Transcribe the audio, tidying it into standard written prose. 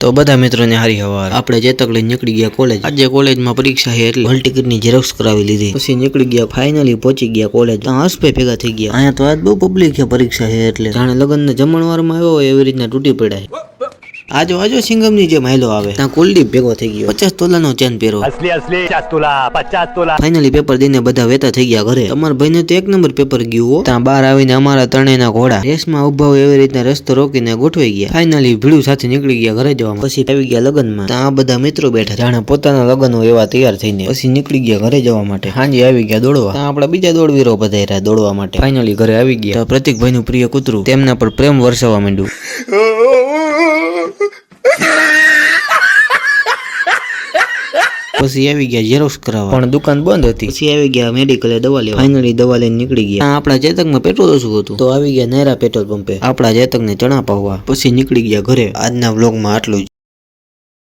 તો બધા મિત્રોને હારી હવાર આપણે જેતક લઈને નીકળી ગયા કોલેજ। આજે કોલેજમાં પરીક્ષા છે એટલે હોલ ટિકિટની ઝેરોક્સ કરાવી લીધી, પછી નીકળી ગયા, ફાઇનલી પહોંચી ગયા કોલેજ। ત્યાં હર્ષભાઈ ભેગા થઈ ગયા। અહીંયા તો આજ બહુ પબ્લિક છે, પરીક્ષા છે એટલે જાણે લગ્નને જમણવારમાં આવ્યો હોય એવી રીતના તૂટી પડાય। આજો આજો સિંગમની જેમ હાલો આવે। ત્યાં કુલદીપ ભેગો થઈ ગયો, 50 તોલાનો ચેન પહેરો, असली 50 तोला। ફાઇનલી પેપર દઈને બધા વેતા થઈ ગયા ઘરે। તમારા ભાઈને તો એક નંબર પેપર ગયું હો। ત્યાં બહાર આવીને અમારા ત્રણેયના ઘોડા રેસમાં ઉભા હોય એવી રીતના રસ્તો રોકીને ગોઠવાઈ ગયા। ફાઇનલી ભીડું સાથે નીકળી ગયા ઘરે જવા। પછી આવી ગયા લગ્નમાં। ત્યાં આ બધા મિત્રો બેઠા જાણે પોતાના લગ્ન હોય એવા તૈયાર થઈને। પછી નીકળી ગયા ઘરે જવા માટે। સાંજે આવી ગયા દોડવા। ત્યાં આપણા બીજા દોડવીરો પધાર્યા દોડવા માટે। ફાઇનલી ઘરે આવી ગયા। પ્રતિકભાઈનું પ્રિય કૂતરું તેમના પર પ્રેમ વરસાવવા માંડ્યું। પછી આવી ગયા ઝેરોક્સ કરાવવા, પણ દુકાન બંધ હતી। પછી આવી ગયા મેડિકલે દવા લેવા। ફાઇનલી દવા લઈને નીકળી ગયા। આપણા જેતકમાં પેટ્રોલ ઓછું હતું તો આવી ગયા નહેરા પેટ્રોલ પંપે આપણા જેતકને ચણા પાવવા। પછી નીકળી ગયા ઘરે। આજના વ્લોગમાં આટલું જ।